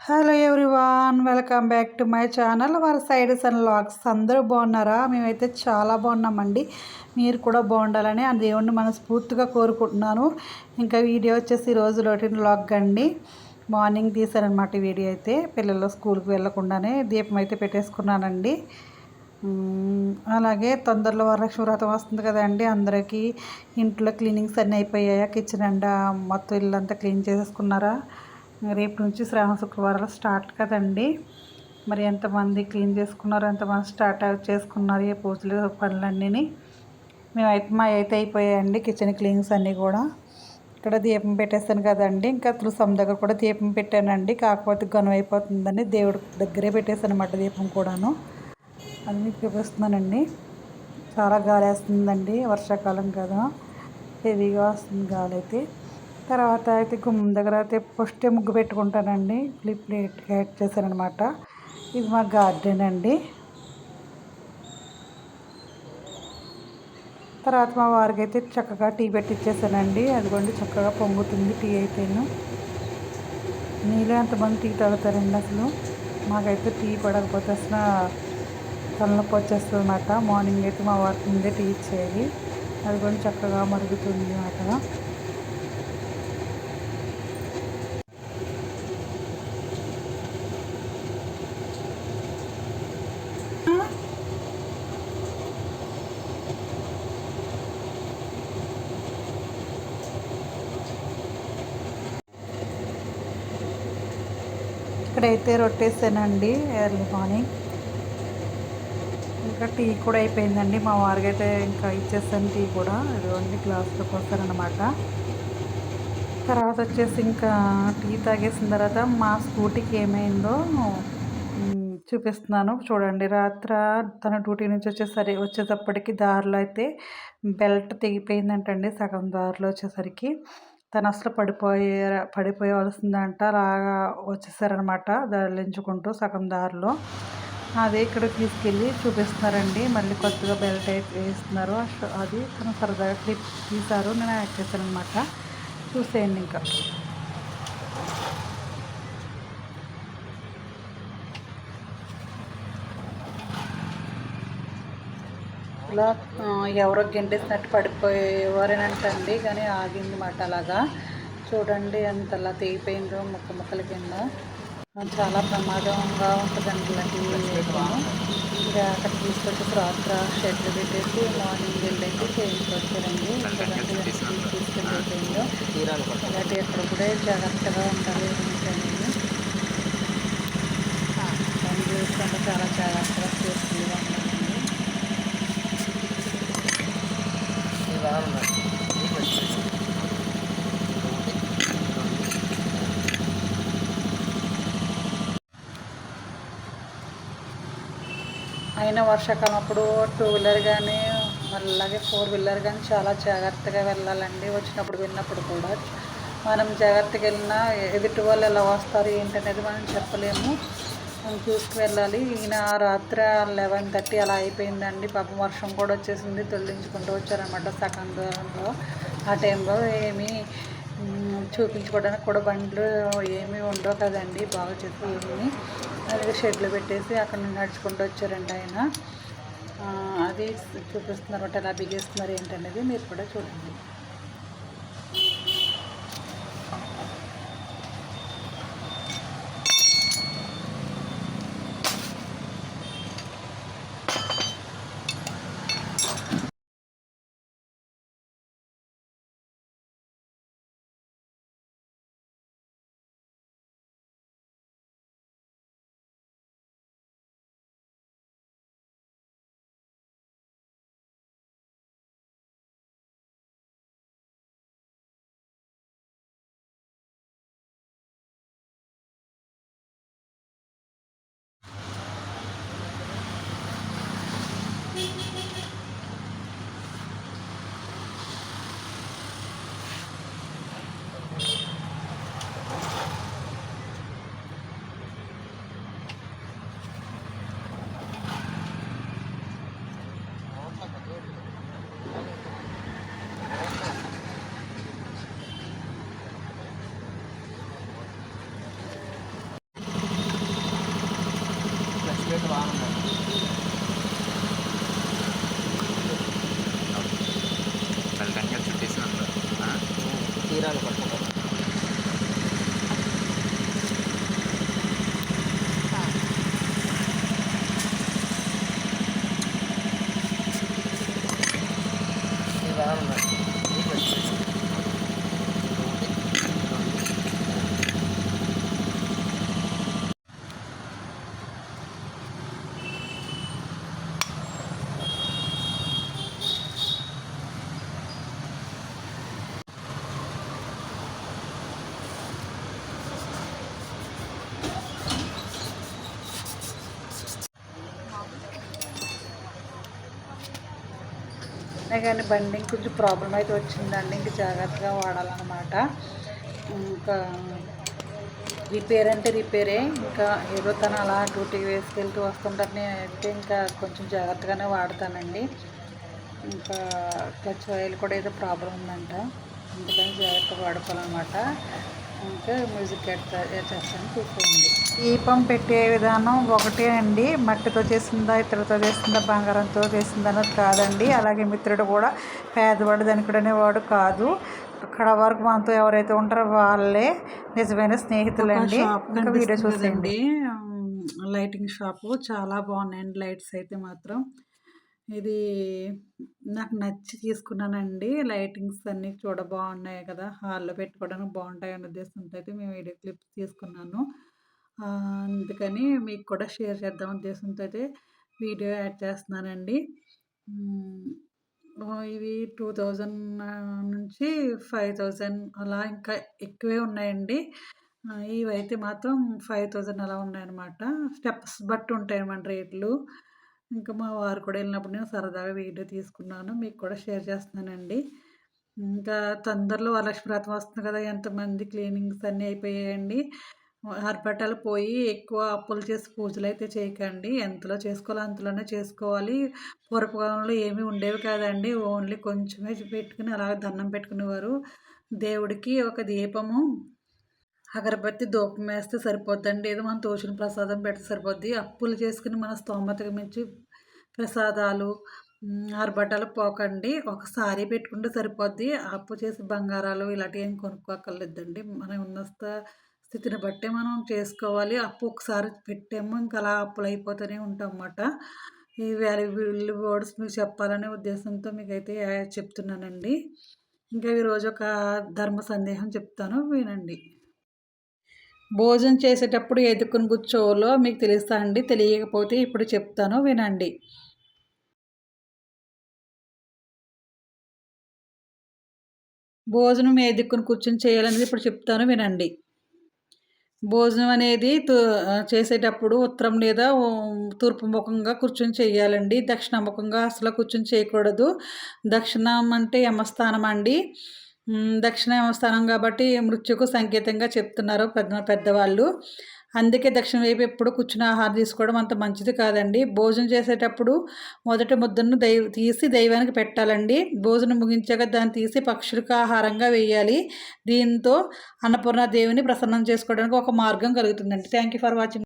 Hello everyone, welcome back to my channel వర్ సైడ్స్ and logs. అందరూ బాగున్నారా? మేమైతే చాలా బాగున్నామండి. మీరు కూడా బాగుండాలని ఆ దేవుణ్ణి మనస్ఫూర్తిగా కోరుకుంటున్నాను. ఇంకా వీడియో వచ్చేసి ఈరోజు రొటీన్ వ్లాగ్ అండి. మార్నింగ్ తీసానమాట వీడియో అయితే. పిల్లలు స్కూల్కి వెళ్ళకుండానే దీపం అయితే పెట్టేసుకున్నానండి. అలాగే తొందరలో వరలక్ష్మి వ్రతం వస్తుంది కదండి. అందరికీ ఇంట్లో క్లీనింగ్స్ అన్నీ అయిపోయాయా? కిచెన్ అండ్ మొత్తం ఇల్లంతా క్లీన్ చేసేసుకున్నారా? రేపు నుంచి శ్రావణ శుక్రవారాలు స్టార్ట్ కదండి. మరి ఎంతమంది క్లీన్ చేసుకున్నారు, ఎంతమంది స్టార్ట్ చేసుకున్నారు ఏ పూజలు పనులన్నీ. మా అయితే అయిపోయాయండి కిచెన్ క్లీనింగ్స్ అన్నీ కూడా. ఇక్కడ దీపం పెట్టేస్తాను కదండి. ఇంకా తులసం దగ్గర కూడా దీపం పెట్టానండి. కాకపోతే గనం అయిపోతుందని దేవుడి దగ్గరే పెట్టేసాను అన్నమాట దీపం కూడాను. అది మీకు చూపిస్తున్నానండి. చాలా గాలి వేస్తుందండి, వర్షాకాలం కదా, హెవీగా వస్తుంది గాలి అయితే. తర్వాత అయితే గుమ్మం దగ్గర అయితే ఫస్ట్ ముగ్గు పెట్టుకుంటానండి. ప్లేట్ యాడ్ చేశానమాట. ఇది మా గార్డెన్ అండి. తర్వాత మా వారికి అయితే చక్కగా టీ పెట్టిచ్చేసానండి. అదిగోండి చక్కగా పొంగుతుంది టీ అయితేను. నీళ్ళు ఎంతమంది టీ తాగుతారండి అసలు? మాకైతే టీ పడకపోతే అసలు తలనొప్పి వచ్చేస్తుంది అన్నమాట. మార్నింగ్ అయితే మా వారికి ముందే టీ ఇచ్చేది. అదిగోండి చక్కగా మరుగుతుంది అన్నమాట. ఇక్కడైతే రొట్టేసానండి ఎర్లీ మార్నింగ్. ఇంకా టీ కూడా అయిపోయిందండి. మా వారికి అయితే ఇంకా ఇచ్చేసాను టీ కూడా. ఇదిగోండి గ్లాసులోకి వస్తారనమాట. తర్వాత వచ్చేసి ఇంకా టీ తాగేసిన తర్వాత మా స్కూటీకి ఏమైందో చూపిస్తున్నాను చూడండి. తన డ్యూటీ నుంచి వచ్చేటప్పటికి దారిలో అయితే బెల్ట్ తెగిపోయిందంటండి. సగం దారిలో వచ్చేసరికి తను అసలు పడిపోయవలసిందంట. అలాగా వచ్చేసారనమాట దర్లించుకుంటూ సగం దారిలో. అదే ఇక్కడికి తీసుకెళ్ళి చూపిస్తున్నారండి. మళ్ళీ కొత్తగా బెల్ట్ అయితే వేస్తున్నారు. అది తను సరదాగా క్లిప్ తీశారు, నేను యాడ్ చేశాను అనమాట. చూసేయండి ఇంకా. ఇలా ఎవరో గెంటేసినట్టు పడిపోయేవారేనంటండి, కానీ ఆగింది మాట. అలాగా చూడండి ఎంతలా తెగిపోయిందో ముక్కల కింద. చాలా ప్రమాదంగా ఉంటుందండి ఇలాంటివి. ఇంకా అక్కడ తీసుకొచ్చి రాత్రి షెడ్లు పెట్టేసి మార్నింగ్ వెళ్ళేసి చేయించుకొచ్చారండి. చూడండి తీసుకెళ్ళి అయిపోయిందో. ఇలాంటి ఎక్కడ కూడా జాగ్రత్తగా ఉండాలి అనేది. పని చేసుకుంటే చాలా జాగ్రత్తగా సేఫ్టీగా ఉండాలండి. అయినా వర్షాకాలం అప్పుడు 2 వీలర్ కానీ అలాగే 4 వీలర్ కానీ చాలా జాగ్రత్తగా వెళ్ళాలండి. వెళ్ళినప్పుడు కూడా మనం జాగ్రత్తగా వెళ్ళినా ఎదుటి వాళ్ళు ఎలా వస్తారు ఏంటనేది మనం చెప్పలేము. మనం చూసుకు వెళ్ళాలి. ఈయన రాత్రి 11:30 అలా అయిపోయిందండి. పాపం వర్షం కూడా వచ్చేసింది. తొలగించుకుంటూ వచ్చారనమాట సగం దూరంలో. ఆ టైంలో ఏమీ చూపించుకోవడానికి కూడా బండ్లు ఏమీ ఉండవు కదండి బాగా చెప్పి. ఏమీ అలాగే షెడ్లు పెట్టేసి అక్కడ నుంచి నడుచుకుంటూ వచ్చారండి ఆయన. అది చూపిస్తున్నారు అంటే ఎలా బిగేస్తున్నారు ఏంటనేది మీరు కూడా చూడండి. కానీ బండి కొంచెం ప్రాబ్లం అయితే వచ్చిందండి. ఇంక జాగ్రత్తగా వాడాలన్నమాట. ఇంకా రిపేర్ అంటే రిపేరే. ఇంకా ఏదో తను అలా డ్యూటీకి వేసుకెళ్తూ వస్తుంటారు. నేనైతే ఇంకా కొంచెం జాగ్రత్తగానే వాడతానండి. ఇంకా క్లచ్ ఆయిల్ కూడా ఏదో ప్రాబ్లం ఉందంట, అందుకని జాగ్రత్తగా వాడుకోవాలన్నమాట. ఇంకా మ్యూజిక్ చేస్తాను, చూసుకోండి. దీపం పెట్టే విధానం ఒకటే అండి. మట్టితో చేసిందా, ఇతరులతో చేసిందా, బంగారంతో చేసిందా అన్నది కాదండి. అలాగే మిత్రుడు కూడా పేదవాడు ధనికుడు అనేవాడు కాదు. అక్కడ వరకు మనతో ఎవరైతే ఉంటారో వాళ్ళే నిజమైన స్నేహితులండి. ఇంకా వీడియో చూసేయండి. లైటింగ్ షాపు చాలా బాగున్నాయండి. లైట్స్ అయితే మాత్రం ఇది నాకు నచ్చి తీసుకున్నానండి. లైటింగ్స్ అన్నీ బాగున్నాయి కదా, హాల్లో పెట్టుకోవడానికి బాగుంటాయి అనే ఉద్దేశంతో అయితే మేము వీడియో క్లిప్స్ తీసుకున్నాను. అందుకని మీకు కూడా షేర్ చేద్దాం ఉద్దేశంతో అయితే వీడియో యాడ్ చేస్తున్నానండి. ఇవి 2000 నుంచి 5000 అలా ఇంకా ఎక్కువే ఉన్నాయండి. ఇవైతే మాత్రం 5000 అలా ఉన్నాయన్నమాట. స్టెప్స్ బట్టి ఉంటాయన్నమాట రేట్లు. ఇంకా మా వారు కూడా వెళ్ళినప్పుడు నేను సరదాగా వీడియో తీసుకున్నాను, మీకు కూడా షేర్ చేస్తున్నానండి. ఇంకా తొందరలో వరలక్ష్మి వ్రతం వస్తుంది కదా, ఎంతమంది క్లీనింగ్స్ అన్నీ అయిపోయాయండి. ఆర్భటాలు పోయి ఎక్కువ అప్పులు చేసి పూజలు అయితే చేయకండి. ఎంతలో చేసుకోవాలో అంతలోనే చేసుకోవాలి. పూర్వకాలంలో ఏమీ ఉండేవి కాదండి. ఓన్లీ కొంచెమే పెట్టుకుని అలా దండం పెట్టుకునేవారు. దేవుడికి ఒక దీపము, అగరబత్తి, ధూపం వేస్తే సరిపోద్దండి. ఏదో మనం తోచిన ప్రసాదం పెడితే సరిపోద్ది. అప్పులు చేసుకుని మన స్తోమతకు మించి ప్రసాదాలు, ఆర్భటాలు పోకండి. ఒకసారి పెట్టుకుంటే సరిపోద్ది. అప్పు చేసి బంగారాలు ఇలాంటివి ఏం కొనుక్కోక్కర్లేదండి. మనం ఉన్న స్థితిని బట్టే మనం చేసుకోవాలి. అప్పు ఒకసారి పెట్టాము ఇంకా అలా అప్పులు అయిపోతూనే ఉంటాం అన్నమాట. ఈ వాల్యుబుల్ వర్డ్స్ మీకు చెప్పాలనే ఉద్దేశంతో మీకైతే చెప్తున్నానండి. ఇంకా ఈరోజు ఒక ధర్మ సందేహం చెప్తాను, వినండి. భోజనం చేసేటప్పుడు ఎదుకుని కూర్చోవాలో మీకు తెలుస్తా అండి. తెలియకపోతే ఇప్పుడు చెప్తాను, వినండి. భోజనం ఏ దిక్కును కూర్చొని చేయాలనేది ఇప్పుడు చెప్తాను, వినండి. భోజనం అనేది చేసేటప్పుడు ఉత్తరం లేదా తూర్పు ముఖంగా కూర్చొని చేయాలండి. దక్షిణముఖంగా అసలు కూర్చొని చేయకూడదు. దక్షిణం అంటే యమస్థానం అండి. దక్షిణ యమస్థానం కాబట్టి మృత్యుకు సంకేతంగా చెప్తున్నారు పెద్దవాళ్ళు. అందుకే దక్షిణ వైపు ఎప్పుడు కూర్చుని ఆహారం తీసుకోవడం అంత మంచిది కాదండి. భోజనం చేసేటప్పుడు మొదటి ముద్దను తీసి దైవానికి పెట్టాలండి. భోజనం ముగించాక దాన్ని తీసి పక్షులకు ఆహారంగా వేయాలి. దీంతో అన్నపూర్ణ దేవిని ప్రసన్నం చేసుకోవడానికి ఒక మార్గం కలుగుతుందండి. Thank you for watching.